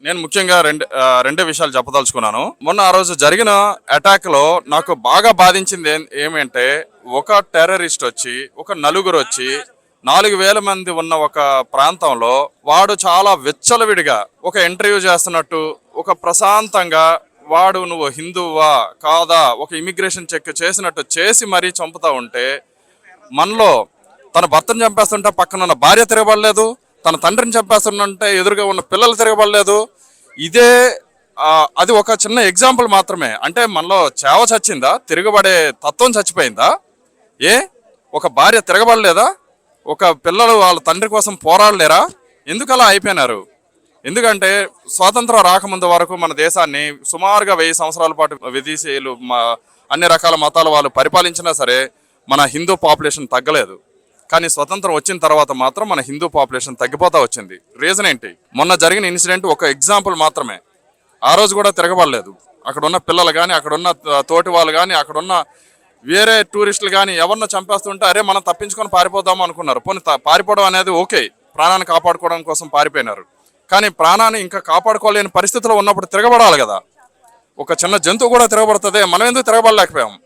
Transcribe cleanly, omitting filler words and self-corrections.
నేను ముఖ్యంగా రెండే విషయాలు చెప్పదలుచుకున్నాను. మొన్న ఆ రోజు జరిగిన అటాక్ లో నాకు బాగా బాధించింది ఏమంటే, ఒక టెర్రరిస్ట్ వచ్చి, ఒక నలుగురు వచ్చి 4,000 మంది ఉన్న ఒక ప్రాంతంలో వాడు చాలా విచ్చలవిడిగా ఒక ఇంటర్వ్యూ చేస్తున్నట్టు, ఒక ప్రశాంతంగా వాడు నువ్వు హిందువా కాదా ఒక ఇమిగ్రేషన్ చెక్ చేసినట్టు చేసి మరీ చంపుతా ఉంటే, మనలో తన భర్తను చంపేస్తుంటే పక్కన ఉన్న భార్య తిరగబడలేదు, తన తండ్రిని చంపేస్తుంటే ఎదురుగా ఉన్న పిల్లలు తిరగబడలేదు. ఇదే అది ఒక చిన్న ఎగ్జాంపుల్ మాత్రమే. అంటే మనలో చేవ చచ్చిందా, తిరగబడే తత్వం చచ్చిపోయిందా? ఏ ఒక భార్య తిరగబడలేదా? ఒక పిల్లలు వాళ్ళ తండ్రి కోసం పోరాడలేరా? ఎందుకు అలా అయిపోయినారు? ఎందుకంటే స్వాతంత్రం రాకముందు వరకు మన దేశాన్ని సుమారుగా 1000 సంవత్సరాల పాటు విదేశీయులు అన్ని రకాల మతాల వాళ్ళు పరిపాలించినా సరే మన హిందూ పాపులేషన్ తగ్గలేదు. కానీ స్వతంత్రం వచ్చిన తర్వాత మాత్రం మన హిందూ పాపులేషన్ తగ్గిపోతా వచ్చింది. రీజన్ ఏంటి? మొన్న జరిగిన ఇన్సిడెంట్ ఒక ఎగ్జాంపుల్ మాత్రమే. ఆ రోజు కూడా తిరగబడలేదు. అక్కడ ఉన్న పిల్లలు కానీ, అక్కడ ఉన్న తోటి వాళ్ళు కానీ, అక్కడ ఉన్న వేరే టూరిస్టులు కానీ ఎవరినో చంపేస్తుంటే అరే మనం తప్పించుకొని పారిపోదాము అనుకున్నారు. పోనీ పారిపోవడం అనేది ఓకే, ప్రాణాన్ని కాపాడుకోవడం కోసం పారిపోయినారు. కానీ ప్రాణాన్ని ఇంకా కాపాడుకోలేని పరిస్థితిలో ఉన్నప్పుడు తిరగబడాలి కదా. ఒక చిన్న జంతువు కూడా తిరగబడుతుంది, మనం ఎందుకు తిరగబడలేకపోయాం?